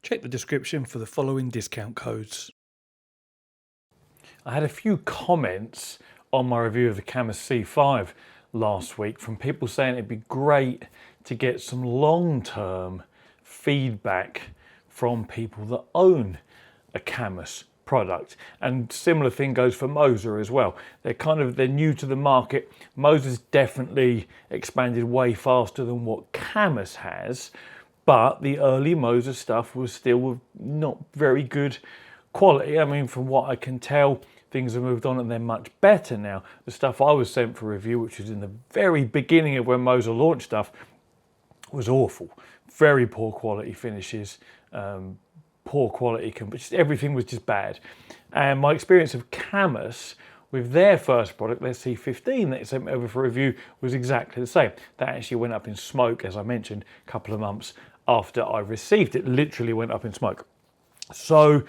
Check the description for the following discount codes. I had a few comments on my review of the Cammus C5 last week from people saying it'd be great to get some long-term feedback from people that own a Cammus product, and similar thing goes for Moza as well. They're new to the market. Moza's definitely expanded way faster than what Cammus has, but the early Moza stuff was still not very good quality. I mean, from what I can tell, things have moved on and they're much better now. The stuff I was sent for review, which was in the very beginning of when Moza launched stuff, was awful. Very poor quality finishes, poor quality, just everything was just bad. And my experience of Cammus with their first product, their C15 that they sent me over for review, was exactly the same. That actually went up in smoke, as I mentioned, a couple of months after I received it. Literally went up in smoke. So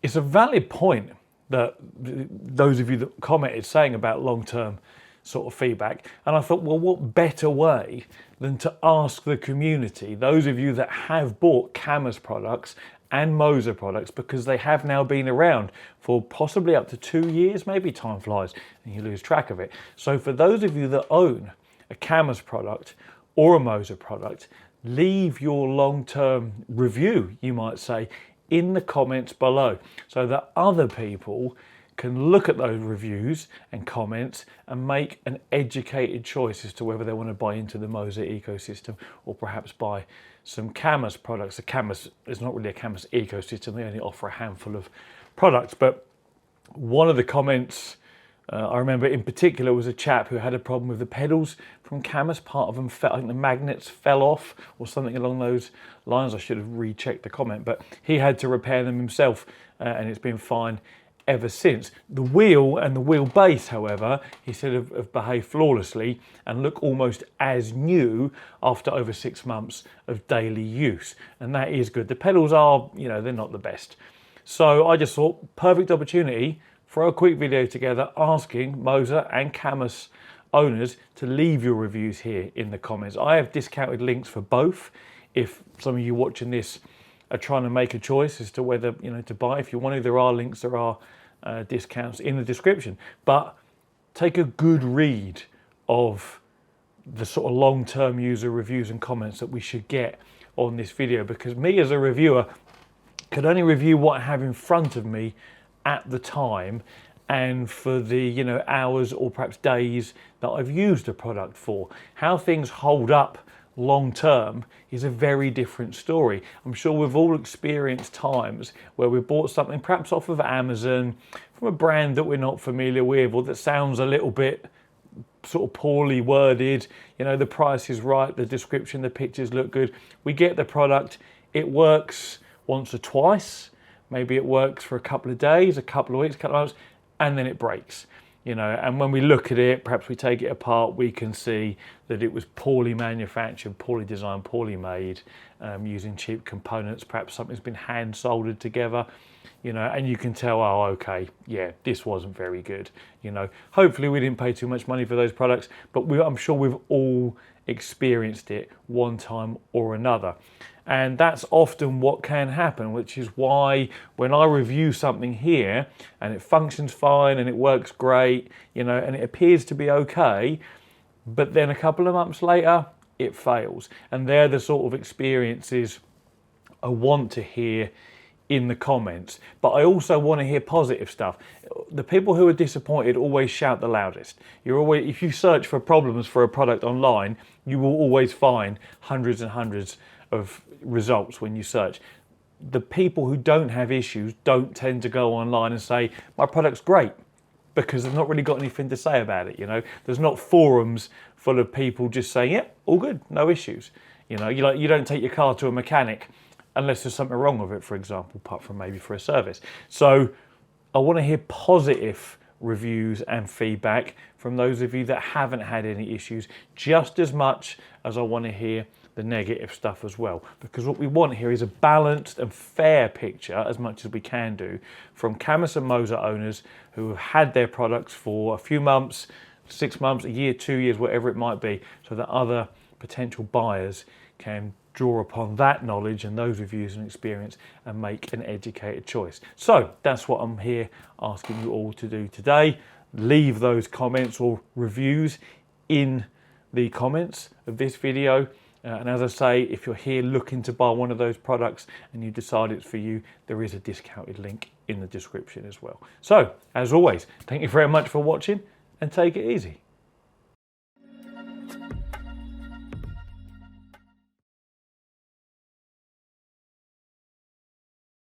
it's a valid point that those of you that commented saying about long-term sort of feedback. And I thought, well, what better way than to ask the community, those of you that have bought Cammus products and Moza products, because they have now been around for possibly up to 2 years, maybe, time flies and you lose track of it. So for those of you that own a Cammus product or a Moza product, leave your long-term review, you might say, in the comments below, so that other people can look at those reviews and comments and make an educated choice as to whether they want to buy into the Moza ecosystem or perhaps buy some Cammus products. The Cammus is not really a Cammus ecosystem, they only offer a handful of products. But one of the comments I remember in particular was a chap who had a problem with the pedals from Cammus. Part of them fell, I think the magnets fell off or something along those lines. I should have rechecked the comment, but he had to repair them himself and it's been fine ever since. The wheel and the wheelbase, however, he said have behaved flawlessly and look almost as new after over 6 months of daily use. And that is good. The pedals are, they're not the best. So I just thought, perfect opportunity, throw a quick video together asking Moza and Cammus owners to leave your reviews here in the comments. I have discounted links for both. If some of you watching this are trying to make a choice as to whether to buy, if you want to, there are links, there are discounts in the description. But take a good read of the sort of long-term user reviews and comments that we should get on this video, because me as a reviewer could only review what I have in front of me at the time, and for the hours or perhaps days that I've used a product for. How things hold up long term is a very different story. I'm sure we've all experienced times where we bought something perhaps off of Amazon from a brand that we're not familiar with, or that sounds a little bit sort of poorly worded. The price is right, the description, the pictures look good. We get the product, it works once or twice, maybe it works for a couple of days, a couple of weeks, a couple of months, and then it breaks. And when we look at it, perhaps we take it apart, we can see that it was poorly manufactured, poorly designed, poorly made, using cheap components. Perhaps something's been hand soldered together, and you can tell, oh, okay, yeah, this wasn't very good. Hopefully we didn't pay too much money for those products, but I'm sure we've all experienced it one time or another. And that's often what can happen, which is why when I review something here and it functions fine and it works great, and it appears to be okay, but then a couple of months later, it fails. And they're the sort of experiences I want to hear in the comments. But I also want to hear positive stuff. The people who are disappointed always shout the loudest. If you search for problems for a product online, you will always find hundreds and hundreds of results when you search. The people who don't have issues don't tend to go online and say, my product's great, because they've not really got anything to say about it. There's not forums full of people just saying, yep, all good, no issues. You don't take your car to a mechanic unless there's something wrong with it, for example, apart from maybe for a service. So I want to hear positive reviews and feedback from those of you that haven't had any issues, just as much as I want to hear the negative stuff as well, because what we want here is a balanced and fair picture, as much as we can do, from Cammus and Moza owners who have had their products for a few months, 6 months, a year, 2 years, whatever it might be, so that other potential buyers can draw upon that knowledge and those reviews and experience and make an educated choice. So that's what I'm here asking you all to do today. Leave those comments or reviews in the comments of this video. And as I say, if you're here looking to buy one of those products and you decide it's for you, there is a discounted link in the description as well. So, as always, thank you very much for watching and take it easy.